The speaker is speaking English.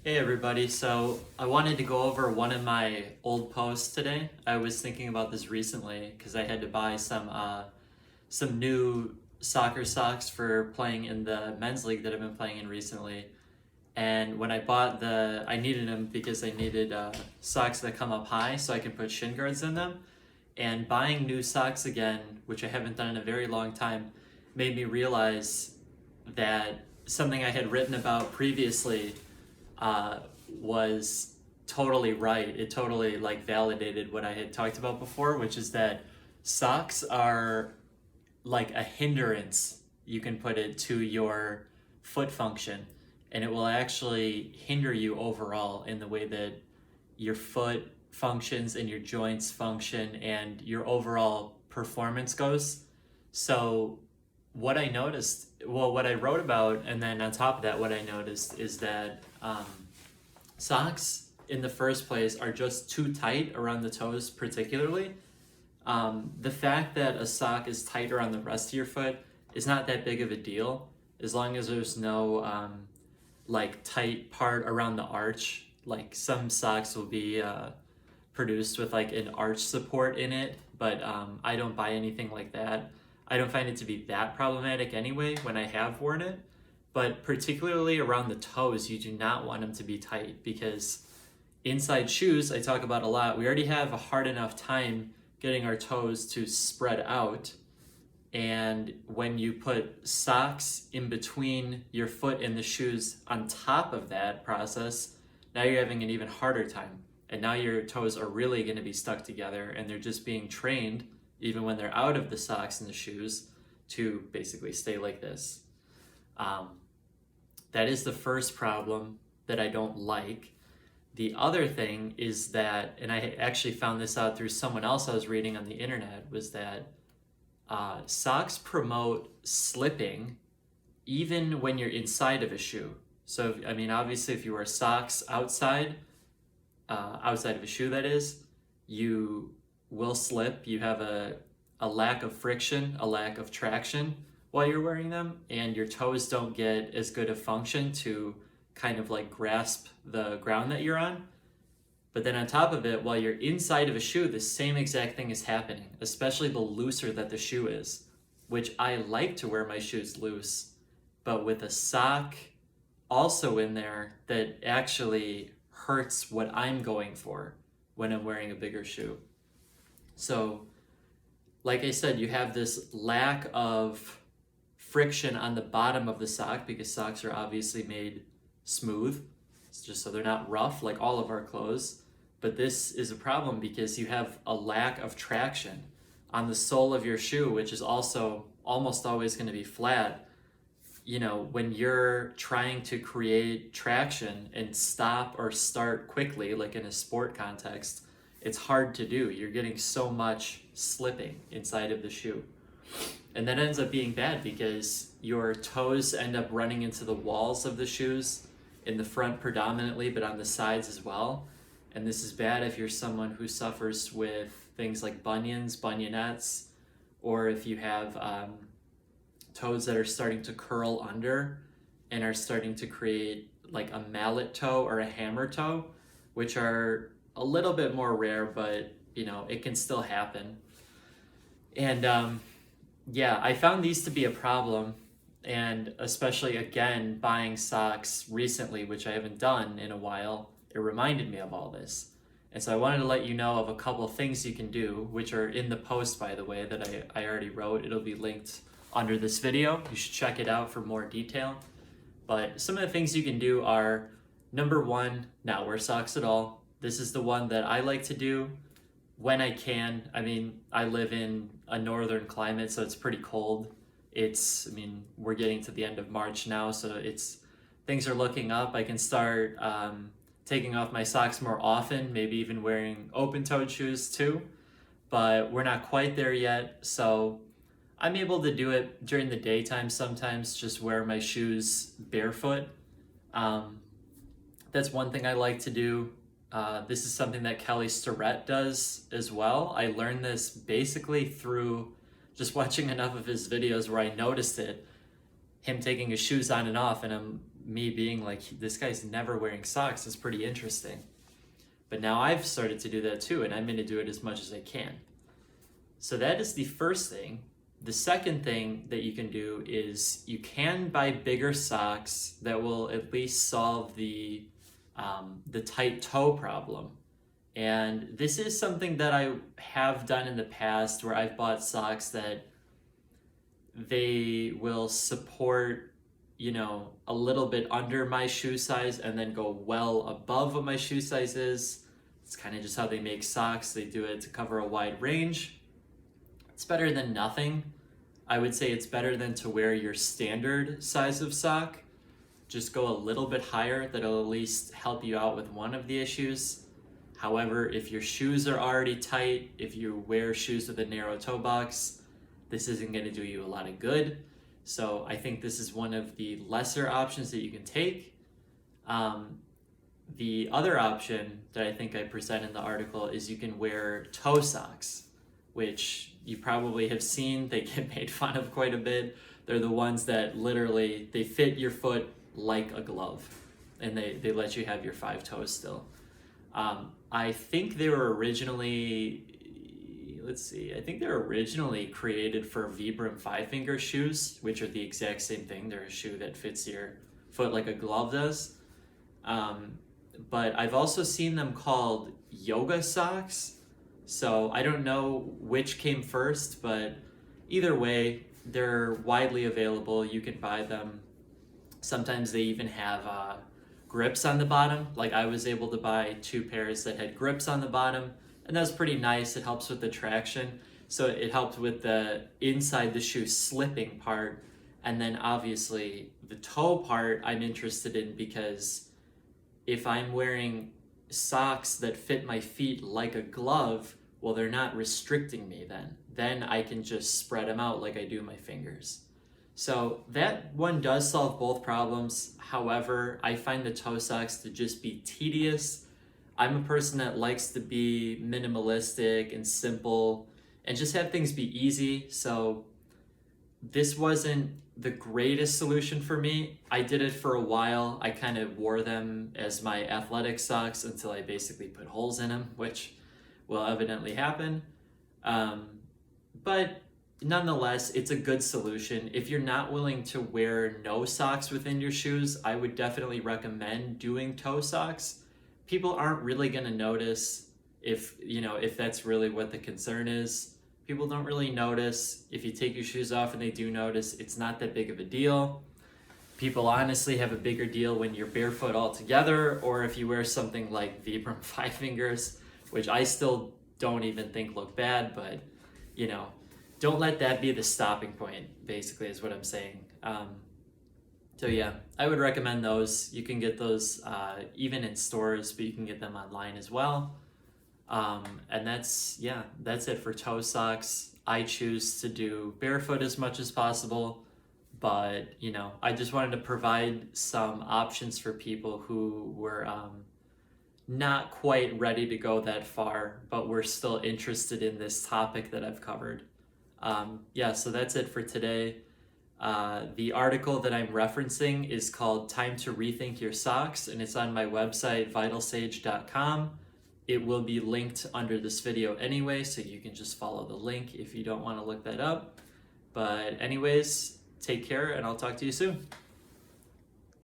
Hey everybody, so I wanted to go over one of my old posts today. I was thinking about this recently because I had to buy some new soccer socks for playing in the men's league that I've been playing in recently. And when I bought I needed them because I needed socks that come up high so I can put shin guards in them. And buying new socks again, which I haven't done in a very long time, made me realize that something I had written about previously uh, was totally right. It totally like validated what I had talked about before, which is that socks are like a hindrance, you can put it, to your foot function, and it will actually hinder you overall in the way that your foot functions and your joints function and your overall performance goes. So what I wrote about, and then on top of that, what I noticed is that socks in the first place are just too tight around the toes, particularly. The fact that a sock is tighter on the rest of your foot is not that big of a deal as long as there's no like tight part around the arch. Like some socks will be produced with like an arch support in it, but I don't buy anything like that. I don't find it to be that problematic anyway when I have worn it, but particularly around the toes, you do not want them to be tight because inside shoes, I talk about a lot, we already have a hard enough time getting our toes to spread out. And when you put socks in between your foot and the shoes on top of that process, now you're having an even harder time. And now your toes are really going to be stuck together and they're just being trained, even when they're out of the socks and the shoes, to basically stay like this. Um, that is the first problem that I don't like. The other thing is that, and I actually found this out through someone else I was reading on the internet, was that socks promote slipping even when you're inside of a shoe. So, I mean, obviously, if you wear socks outside of a shoe, that is, you will slip. You have a lack of friction, a lack of traction while you're wearing them, and your toes don't get as good a function to kind of like grasp the ground that you're on. But then on top of it, while you're inside of a shoe, the same exact thing is happening, especially the looser that the shoe is, which I like to wear my shoes loose, but with a sock also in there, that actually hurts what I'm going for when I'm wearing a bigger shoe. So, like I said, you have this lack of friction on the bottom of the sock because socks are obviously made smooth, it's just so they're not rough like all of our clothes. But this is a problem because you have a lack of traction on the sole of your shoe, which is also almost always going to be flat. You know, when you're trying to create traction and stop or start quickly, like in a sport context, it's hard to do. You're getting so much slipping inside of the shoe. And that ends up being bad because your toes end up running into the walls of the shoes, in the front predominantly, but on the sides as well. And this is bad if you're someone who suffers with things like bunions, bunionettes, or if you have toes that are starting to curl under and are starting to create like a mallet toe or a hammer toe, which are a little bit more rare, but you know, it can still happen. And yeah, I found these to be a problem, and especially again buying socks recently, which I haven't done in a while, it reminded me of all this. And so I wanted to let you know of a couple of things you can do, which are in the post, by the way, that I already wrote. It'll be linked under this video. You should check it out for more detail. But some of the things you can do are, number one, not wear socks at all. This is the one that I like to do when I can. I mean, I live in a northern climate, so it's pretty cold. I mean, we're getting to the end of March now, so things are looking up. I can start taking off my socks more often, maybe even wearing open-toed shoes too, but we're not quite there yet. So I'm able to do it during the daytime sometimes, just wear my shoes barefoot. Um, that's one thing I like to do. This is something that Kelly Starrett does as well. I learned this basically through just watching enough of his videos where I noticed it, him taking his shoes on and off, and I'm me being like, this guy's never wearing socks is pretty interesting. But now I've started to do that too, and I'm going to do it as much as I can. So that is the first thing. The second thing that you can do is you can buy bigger socks that will at least solve the tight toe problem. And this is something that I have done in the past, where I've bought socks that they will support, a little bit under my shoe size and then go well above what my shoe size is. It's kind of just how they make socks. They do it to cover a wide range. It's better than nothing. I would say it's better than to wear your standard size of sock. Just go a little bit higher. That'll at least help you out with one of the issues. However, if your shoes are already tight, if you wear shoes with a narrow toe box, this isn't going to do you a lot of good. So I think this is one of the lesser options that you can take. The other option that I think I present in the article is you can wear toe socks, which you probably have seen. They get made fun of quite a bit. They're the ones that literally, they fit your foot like a glove, and they let you have your 5 toes still. I think they were originally, I think they're originally created for Vibram 5-finger shoes, which are the exact same thing. They're a shoe that fits your foot like a glove does. But I've also seen them called yoga socks. So I don't know which came first, but either way, they're widely available. You can buy them. Sometimes they even have grips on the bottom. Like I was able to buy 2 pairs that had grips on the bottom, and that was pretty nice. It helps with the traction. So it helped with the inside the shoe slipping part. And then obviously the toe part I'm interested in, because if I'm wearing socks that fit my feet like a glove, well, they're not restricting me then. Then I can just spread them out like I do my fingers. So that one does solve both problems. However, I find the toe socks to just be tedious. I'm a person that likes to be minimalistic and simple and just have things be easy. So this wasn't the greatest solution for me. I did it for a while. I kind of wore them as my athletic socks until I basically put holes in them, which will evidently happen. But nonetheless, it's a good solution. If you're not willing to wear no socks within your shoes, I would definitely recommend doing toe socks. People aren't really going to notice if that's really what the concern is. People don't really notice. If you take your shoes off and they do notice, it's not that big of a deal. People honestly have a bigger deal when you're barefoot altogether, or if you wear something like Vibram 5 fingers, which I still don't even think look bad, but don't let that be the stopping point, basically, is what I'm saying. So yeah, I would recommend those. You can get those even in stores, but you can get them online as well. And that's it for toe socks. I choose to do barefoot as much as possible, but I just wanted to provide some options for people who were not quite ready to go that far, but were still interested in this topic that I've covered. So that's it for today. The article that I'm referencing is called Time to Rethink Your Socks, and it's on my website, vitalsage.com. It will be linked under this video anyway, so you can just follow the link if you don't want to look that up. But anyways, take care, and I'll talk to you soon.